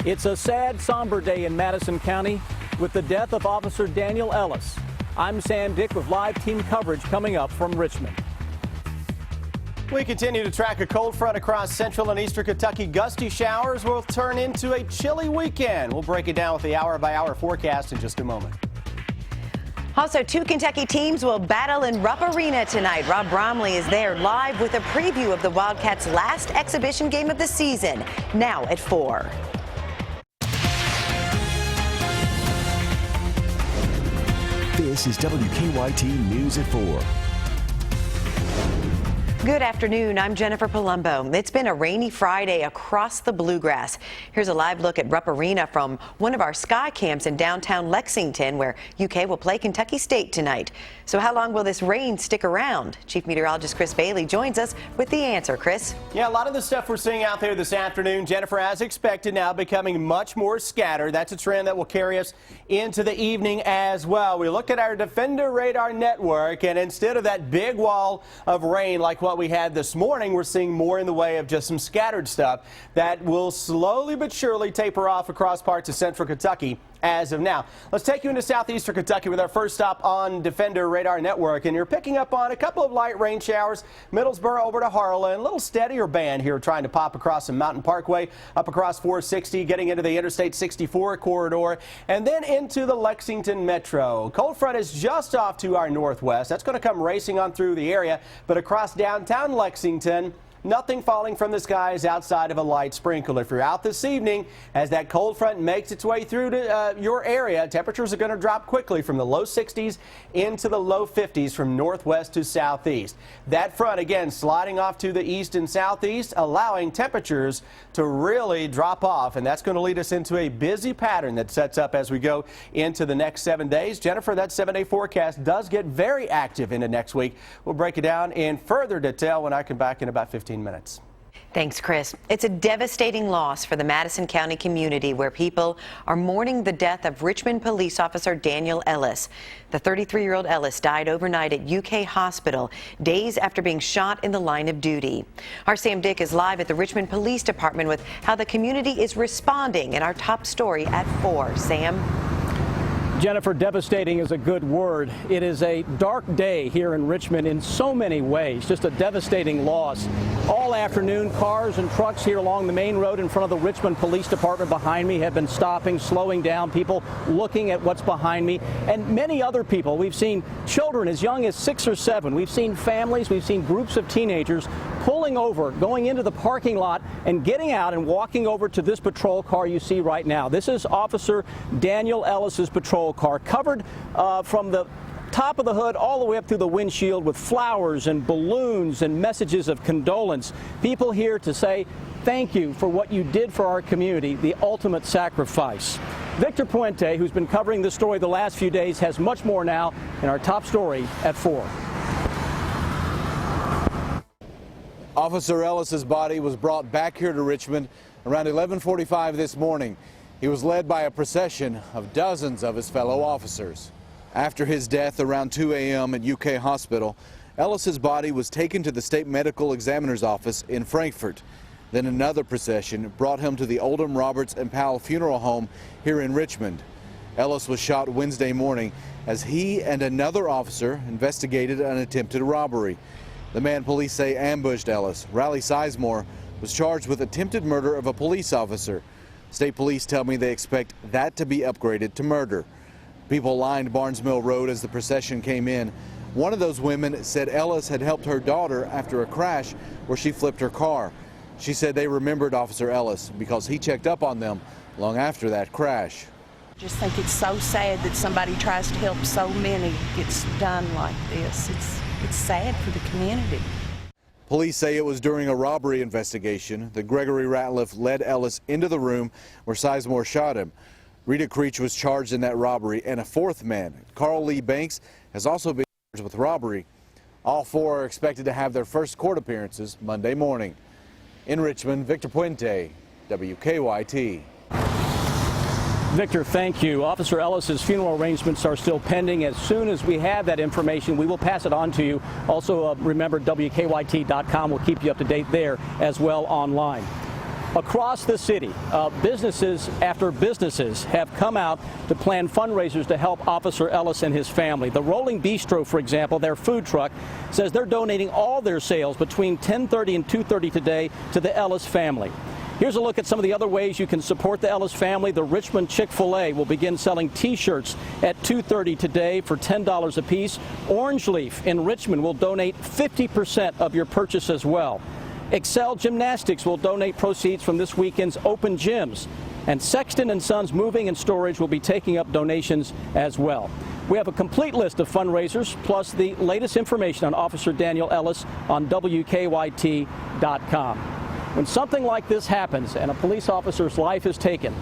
It's a sad, somber day in Madison County with the death of Officer Daniel Ellis. I'm Sam Dick with live team coverage coming up from Richmond. We continue to track a cold front across central and eastern Kentucky. Gusty showers will turn into a chilly weekend. We'll break it down with the hour-by-hour forecast in just a moment. Also, two Kentucky teams will battle in Rupp Arena tonight. Rob Bromley is there live with a preview of the Wildcats' last exhibition game of the season, now at 4. This is WKYT News at 4. Good afternoon. I'm Jennifer Palumbo. It's been a rainy Friday across the Bluegrass. Here's a live look at Rupp Arena from one of our sky camps in downtown Lexington, where UK will play Kentucky State tonight. So how long will this rain stick around? Chief Meteorologist Chris Bailey joins us with the answer. Chris? Yeah, a lot of the stuff we're seeing out there this afternoon, Jennifer, as expected, now becoming much more scattered. That's a trend that will carry us into the evening as well. We look at our Defender radar network, and instead of that big wall of rain like what we had this morning, we're seeing more in the way of just some scattered stuff that will slowly but surely taper off across parts of central Kentucky as of now. Let's take you into southeastern Kentucky with our first stop on Defender radar network, and you're picking up on a couple of light rain showers, Middlesboro over to Harlan, a little steadier band here trying to pop across the Mountain Parkway, up across 460, getting into the Interstate 64 corridor, and then into the Lexington Metro. Cold front is just off to our northwest. That's going to come racing on through the area, but across downtown Lexington, nothing falling from the skies outside of a light sprinkle. If you're out this evening, as that cold front makes its way through to your area, temperatures are going to drop quickly from the low 60s into the low 50s from northwest to southeast. That front, again, sliding off to the east and southeast, allowing temperatures to really drop off, and that's going to lead us into a busy pattern that sets up as we go into the next 7 days. Jennifer, that 7-day forecast does get very active into next week. We'll break it down in further detail when I come back in about 15 minutes. Thanks, Chris. It's a devastating loss for the Madison County community, where people are mourning the death of Richmond police officer Daniel Ellis. The 33-year-old Ellis died overnight at UK Hospital, days after being shot in the line of duty. Our Sam Dick is live at the Richmond Police Department with how the community is responding in our top story at 4. Sam? Jennifer, devastating is a good word. It is a dark day here in Richmond in so many ways, just a devastating loss. All afternoon, cars and trucks here along the main road in front of the Richmond Police Department behind me have been stopping, slowing down, people looking at what's behind me, and many other people. We've seen children as young as 6 or 7. We've seen families, we've seen groups of teenagers pulling over, going into the parking lot and getting out and walking over to this patrol car you see right now. This is Officer Daniel Ellis's patrol car, covered from the top of the hood all the way up through the windshield with flowers and balloons and messages of condolence. People here to say thank you for what you did for our community, the ultimate sacrifice. Victor Puente, who's been covering this story the last few days, has much more now in our top story at 4. Officer Ellis's body was brought back here to Richmond around 11:45 this morning. He was led by a procession of dozens of his fellow officers. After his death around 2 a.m. at UK Hospital, Ellis's body was taken to the State Medical Examiner's office in Frankfort. Then another procession brought him to the Oldham, Roberts and Powell Funeral Home here in Richmond. Ellis was shot Wednesday morning as he and another officer investigated an attempted robbery. The man police say ambushed Ellis, Riley Sizemore, was charged with attempted murder of a police officer. State police tell me they expect that to be upgraded to murder. People lined Barnes Mill Road as the procession came in. One of those women said Ellis had helped her daughter after a crash where she flipped her car. She said they remembered Officer Ellis because he checked up on them long after that crash. I just think it's so sad that somebody tries to help so many gets done like this. It's sad for the community. Police say it was during a robbery investigation that Gregory Ratliff led Ellis into the room where Sizemore shot him. Rita Creech was charged in that robbery, and a fourth man, Carl Lee Banks, has also been charged with robbery. All 4 are expected to have their first court appearances Monday morning. In Richmond, Victor Puente, WKYT. Victor, thank you. Officer Ellis's funeral arrangements are still pending. As soon as we have that information, we will pass it on to you. Also, remember, WKYT.com will keep you up to date there as well online. Across the city, businesses after businesses have come out to plan fundraisers to help Officer Ellis and his family. The Rolling Bistro, for example, their food truck, says they're donating all their sales between 10:30 and 2:30 today to the Ellis family. Here's a look at some of the other ways you can support the Ellis family. The Richmond Chick-fil-A will begin selling T-shirts at 2:30 today for $10 a piece. Orange Leaf in Richmond will donate 50% of your purchase as well. Excel Gymnastics will donate proceeds from this weekend's open gyms. And Sexton and Sons Moving and Storage will be taking up donations as well. We have a complete list of fundraisers, plus the latest information on Officer Daniel Ellis on WKYT.com. When something like this happens and a police officer's life is taken,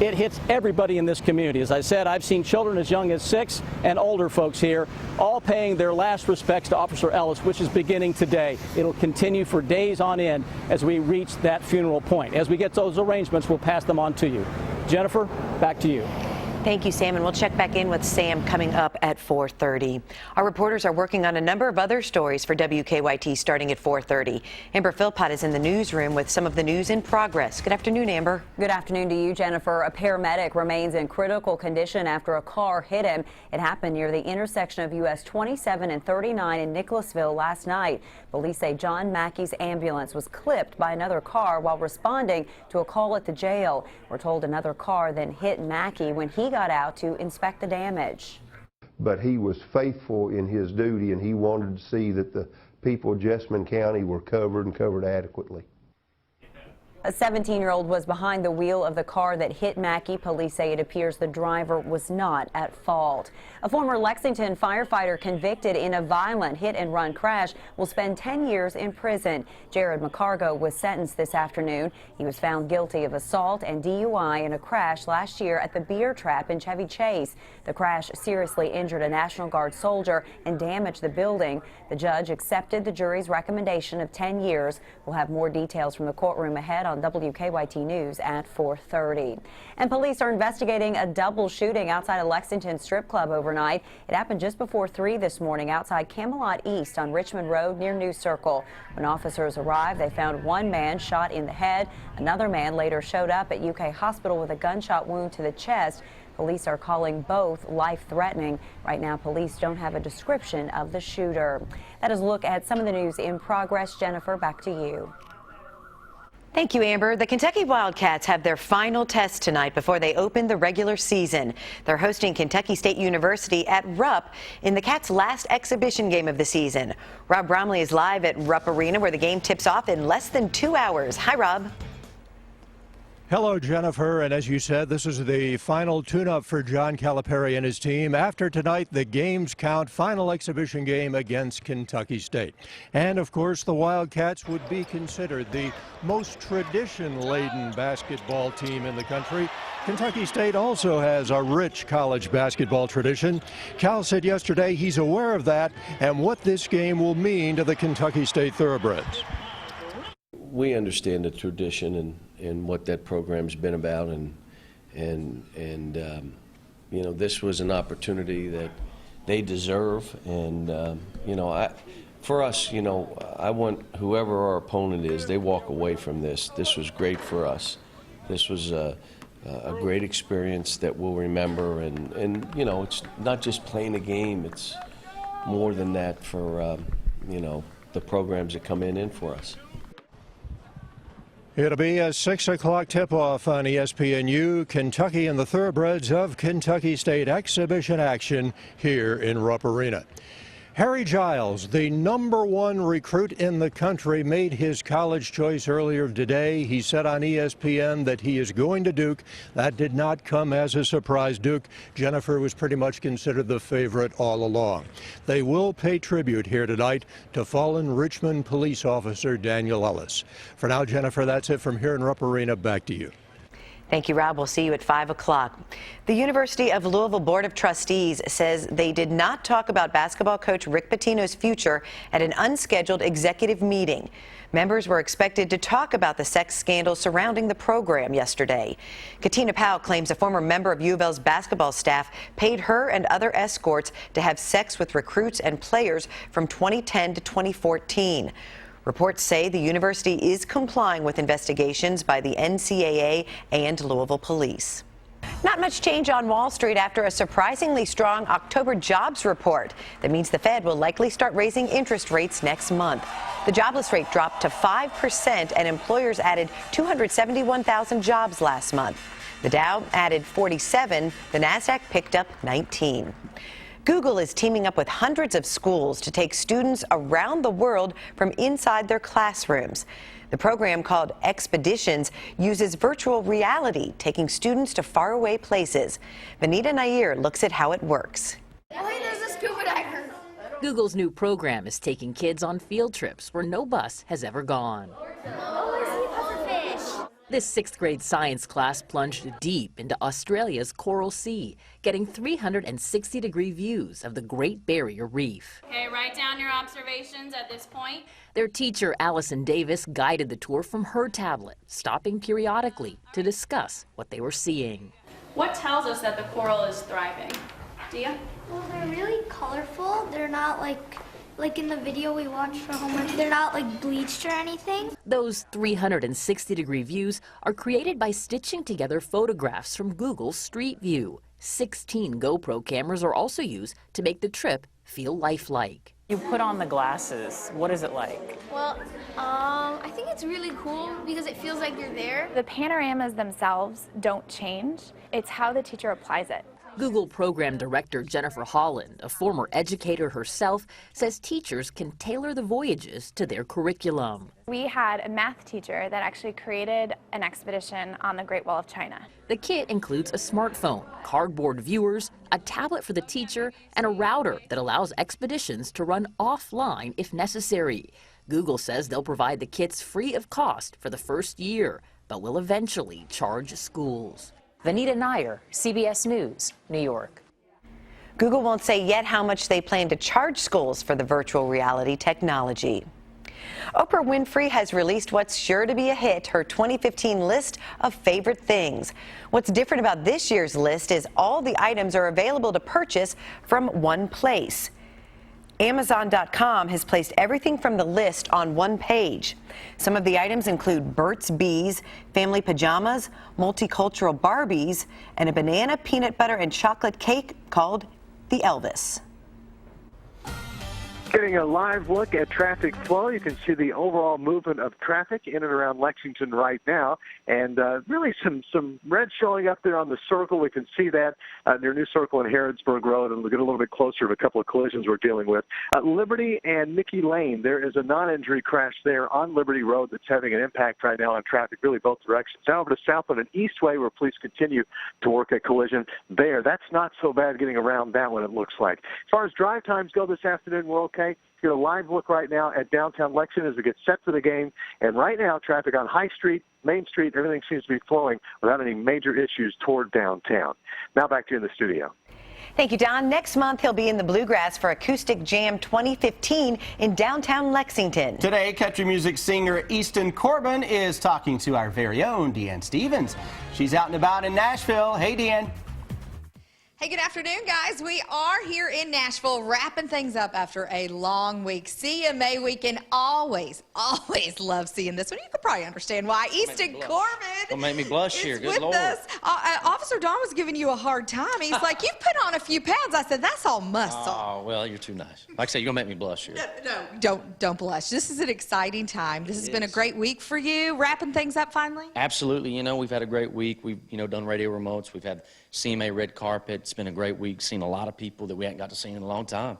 it hits everybody in this community. As I said, I've seen children as young as 6 and older folks here, all paying their last respects to Officer Ellis, which is beginning today. It'll continue for days on end as we reach that funeral point. As we get those arrangements, we'll pass them on to you. Jennifer, back to you. Thank you, Sam, and we'll check back in with Sam coming up at 4:30. Our reporters are working on a number of other stories for WKYT starting at 4:30. Amber Philpott is in the newsroom with some of the news in progress. Good afternoon, Amber. Good afternoon to you, Jennifer. A paramedic remains in critical condition after a car hit him. It happened near the intersection of US 27 and 39 in Nicholasville last night. Police say John Mackey's ambulance was clipped by another car while responding to a call at the jail. We're told another car then hit Mackey when he got out to inspect the damage. But he was faithful in his duty, and he wanted to see that the people of Jessamine County were covered and covered adequately. A 17-year-old was behind the wheel of the car that hit Mackey. Police say it appears the driver was not at fault. A former Lexington firefighter convicted in a violent hit-and-run crash will spend 10 years in prison. Jared McCargo was sentenced this afternoon. He was found guilty of assault and DUI in a crash last year at the Beer Trap in Chevy Chase. The crash seriously injured a National Guard soldier and damaged the building. The judge accepted the jury's recommendation of 10 years. We'll have more details from the courtroom ahead on WKYT News at 4:30. And police are investigating a double shooting outside a Lexington strip club overnight. It happened just before 3 this morning outside Camelot East on Richmond Road near New Circle. When officers arrived, they found one man shot in the head. Another man later showed up at UK Hospital with a gunshot wound to the chest. Police are calling both life-threatening. Right now, police don't have a description of the shooter. That is a look at some of the news in progress. Jennifer, back to you. Thank you, Amber. The Kentucky Wildcats have their final test tonight before they open the regular season. They're hosting Kentucky State University at Rupp in the Cats' last exhibition game of the season. Rob Bromley is live at Rupp Arena, where the game tips off in less than 2 hours. Hi, Rob. Hello, Jennifer, and as you said, this is the final tune-up for John Calipari and his team. After tonight, the games count, final exhibition game against Kentucky State. And, of course, the Wildcats would be considered the most tradition-laden basketball team in the country. Kentucky State also has a rich college basketball tradition. Cal said yesterday he's aware of that and what this game will mean to the Kentucky State Thoroughbreds. We understand the tradition and what that program's been about, and you know, this was an opportunity that they deserve, and you know, for us, you know, I want whoever our opponent is, they walk away from this. This was great for us. This was a great experience that we'll remember, and you know, it's not just playing a game, it's more than that for you know, the programs that come in for us. It'll be a 6 o'clock tip-off on ESPNU. Kentucky and the Thoroughbreds of Kentucky State exhibition action here in Rupp Arena. Harry Giles, the #1 recruit in the country, made his college choice earlier today. He said on ESPN that he is going to Duke. That did not come as a surprise. Duke, Jennifer, was pretty much considered the favorite all along. They will pay tribute here tonight to fallen Richmond police officer Daniel Ellis. For now, Jennifer, that's it from here in Rupp Arena. Back to you. Thank you, Rob. We'll see you at 5 o'clock. The University of Louisville Board of Trustees says they did not talk about basketball coach Rick Pitino's future at an unscheduled executive meeting. Members were expected to talk about the sex scandal surrounding the program yesterday. Katina Powell claims a former member of U of L's basketball staff paid her and other escorts to have sex with recruits and players from 2010 to 2014. Reports say the university is complying with investigations by the NCAA and Louisville police. Not much change on Wall Street after a surprisingly strong October jobs report. That means the Fed will likely start raising interest rates next month. The jobless rate dropped to 5%, and employers added 271,000 jobs last month. The Dow added 47, the Nasdaq picked up 19. Google is teaming up with hundreds of schools to take students around the world from inside their classrooms. The program, called Expeditions, uses virtual reality, taking students to faraway places. Vanita Nair looks at how it works. Wait, there's a scuba diver. Google's new program is taking kids on field trips where no bus has ever gone. This 6th grade science class plunged deep into Australia's Coral Sea, getting 360-degree views of the Great Barrier Reef. Okay, write down your observations at this point. Their teacher, Allison Davis, guided the tour from her tablet, stopping periodically to discuss what they were seeing. What tells us that the coral is thriving? Dia? Well, they're really colorful. They're not like in the video we watched for homework, they're not like bleached or anything. Those 360-degree views are created by stitching together photographs from Google's Street View. 16 GoPro cameras are also used to make the trip feel lifelike. You put on the glasses. What is it like? Well, I think it's really cool because it feels like you're there. The panoramas themselves don't change. It's how the teacher applies it. Google Program Director Jennifer Holland, a former educator herself, says teachers can tailor the voyages to their curriculum. We had a math teacher that actually created an expedition on the Great Wall of China. The kit includes a smartphone, cardboard viewers, a tablet for the teacher, and a router that allows expeditions to run offline if necessary. Google says they'll provide the kits free of cost for the first year, but will eventually charge schools. Vanita Nair, CBS News, New York. Google won't say yet how much they plan to charge schools for the virtual reality technology. Oprah Winfrey has released what's sure to be a hit, her 2015 list of favorite things. What's different about this year's list is all the items are available to purchase from one place. Amazon.com has placed everything from the list on one page. Some of the items include Burt's Bees, family pajamas, multicultural Barbies, and a banana, peanut butter, and chocolate cake called the Elvis. Getting a live look at traffic flow. You can see the overall movement of traffic in and around Lexington right now, and really some red showing up there on the circle. We can see that near New Circle and Harrodsburg Road, and we'll get a little bit closer to a couple of collisions we're dealing with. Liberty and Mickey Lane, there is a non-injury crash there on Liberty Road that's having an impact right now on traffic, really both directions. Now over to Southland and Eastway, where police continue to work a collision there. That's not so bad getting around that one, it looks like. As far as drive times go this afternoon, we're okay. Get a live look right now at downtown Lexington as we get set for the game. And right now, traffic on High Street, Main Street, everything seems to be flowing without any major issues toward downtown. Now back to you in the studio. Thank you, Don. Next month, he'll be in the Bluegrass for Acoustic Jam 2015 in downtown Lexington. Today, country music singer Easton Corbin is talking to our very own Deanne Stevens. She's out and about in Nashville. Hey, Deanne. Hey, good afternoon, guys. We are here in Nashville wrapping things up after a long week. CMA weekend, always love seeing this one. You could probably understand why. Easton Corbin Don't make me blush here. Good with Lord. us. Officer Don was giving you a hard time. He's like, you've put on a few pounds. I said, that's all muscle. Oh, well, you're too nice. Like I said, you're going to make me blush here. No, don't blush. This is an exciting time. This has been a great week for you, wrapping things up finally. Absolutely. You know, we've had a great week. We've, done radio remotes. We've had CMA red carpet. It's been a great week. Seen a lot of people that we hadn't got to see in a long time.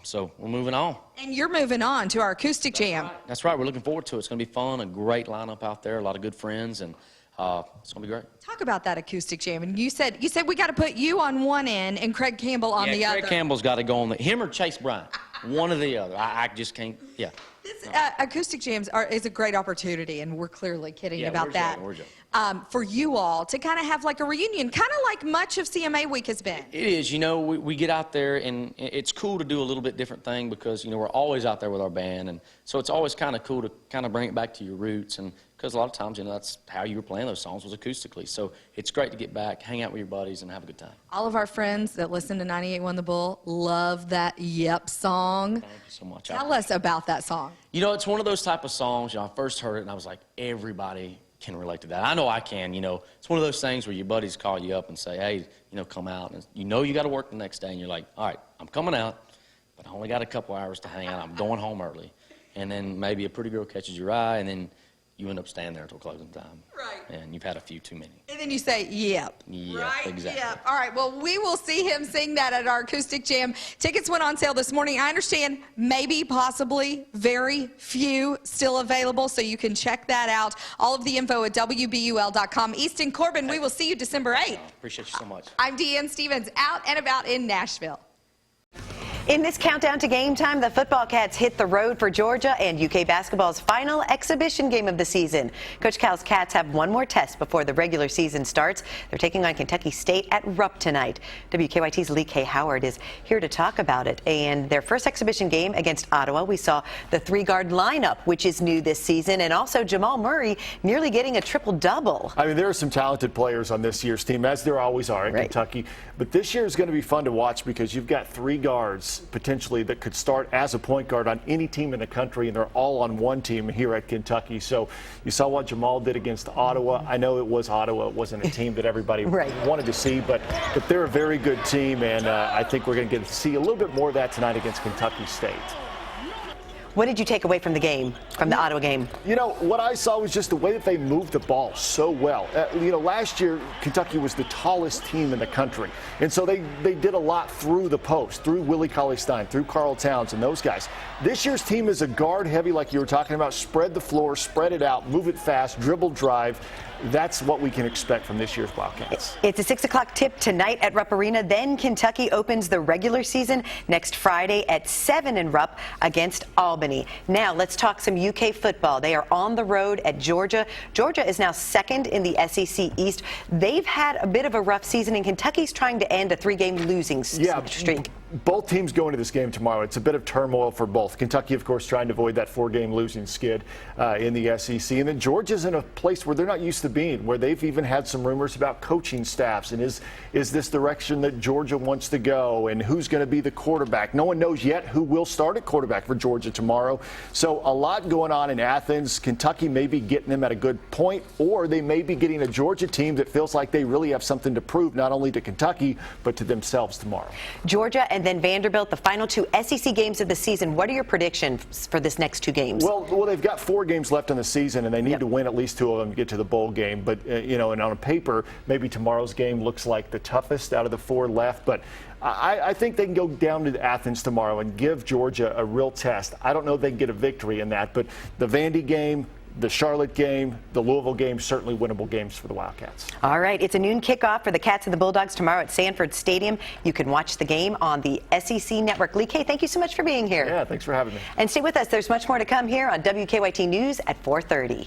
So we're moving on. And you're moving on to our acoustic jam. That's right. We're looking forward to it. It's going to be fun. A great lineup out there. A lot of good friends, and it's going to be great. Talk about that acoustic jam. And you said we got to put you on one end and Craig Campbell on the other. Craig Campbell's got to go on him or Chase Bryant. One or the other. I just can't. Yeah. This acoustic jams is a great opportunity, and we're clearly kidding about that. We're joking. For you all to kind of have like a reunion, kind of like much of CMA week has been. It is. We get out there, and it's cool to do a little bit different thing because, we're always out there with our band. And so it's always kind of cool to kind of bring it back to your roots and because a lot of times, that's how you were playing those songs was acoustically. So it's great to get back, hang out with your buddies, and have a good time. All of our friends that listen to 98.1 The Bull love that Yep song. Thank you so much. Tell us about that song. It's one of those type of songs, I first heard it, and I was like, everybody can relate to that. I know I can, It's one of those things where your buddies call you up and say, hey, come out. And you got to work the next day, and you're like, all right, I'm coming out, but I only got a couple hours to hang out. I'm going home early. And then maybe a pretty girl catches your eye, and then you end up standing there until closing time. Right. And you've had a few too many. And then you say, yep. Yep, right? exactly. Yep. All right, well, we will see him sing that at our Acoustic Jam. Tickets went on sale this morning. I understand maybe, possibly, very few still available, so you can check that out. All of the info at WBUL.com. Easton, Corbin, we will see you December 8th. Appreciate you so much. I'm Deanne Stevens, out and about in Nashville. In this countdown to game time, the football Cats hit the road for Georgia and UK basketball's final exhibition game of the season. Coach Cal's Cats have one more test before the regular season starts. They're taking on Kentucky State at Rupp tonight. WKYT's Lee K. Howard is here to talk about it. And their first exhibition game against Ottawa, we saw the three-guard lineup, which is new this season, and also Jamal Murray nearly getting a triple-double. I mean, there are some talented players on this year's team, as there always are at Kentucky. But this year is going to be fun to watch because you've got three guards potentially that could start as a point guard on any team in the country, and they're all on one team here at Kentucky. So you saw what Jamal did against Ottawa. I know it was Ottawa. It wasn't a team that everybody wanted to see, but they're a very good team, and I think we're going to get to see a little bit more of that tonight against Kentucky State. What did you take away from the game, from the Ottawa game? What I saw was just the way that they moved the ball so well. Last year, Kentucky was the tallest team in the country. And so they did a lot through the post, through Willie Cauley-Stein, through Carl Towns and those guys. This year's team is a guard heavy, like you were talking about. Spread the floor, spread it out, move it fast, dribble, drive. That's what we can expect from this year's Wildcats. It's a 6 o'clock tip tonight at Rupp Arena. Then Kentucky opens the regular season next Friday at 7 in Rupp against Albany. Now let's talk some UK football. They are on the road at Georgia. Georgia is now second in the SEC East. They've had a bit of a rough season, and Kentucky's trying to end a three-game losing streak. Both teams go into this game tomorrow. It's a bit of turmoil for both. Kentucky, of course, trying to avoid that four-game losing skid in the SEC. And then Georgia's in a place where they're not used to being, where they've even had some rumors about coaching staffs. And is this direction that Georgia wants to go? And who's going to be the quarterback? No one knows yet who will start at quarterback for Georgia tomorrow. So a lot going on in Athens. Kentucky may be getting them at a good point, or they may be getting a Georgia team that feels like they really have something to prove, not only to Kentucky, but to themselves tomorrow. Georgia and then Vanderbilt, the final two SEC games of the season. What are your predictions for this next two games? Well, they've got 4 games left in the season, and they need to win at least 2 of them to get to the bowl game. But, and on paper, maybe tomorrow's game looks like the toughest out of the 4 left. But I think they can go down to Athens tomorrow and give Georgia a real test. I don't know if they can get a victory in that, but the Vandy game, the Charlotte game, the Louisville game, certainly winnable games for the Wildcats. All right, it's a noon kickoff for the Cats and the Bulldogs tomorrow at Sanford Stadium. You can watch the game on the SEC Network. Lee K., thank you so much for being here. Yeah, thanks for having me. And stay with us. There's much more to come here on WKYT News at 4:30.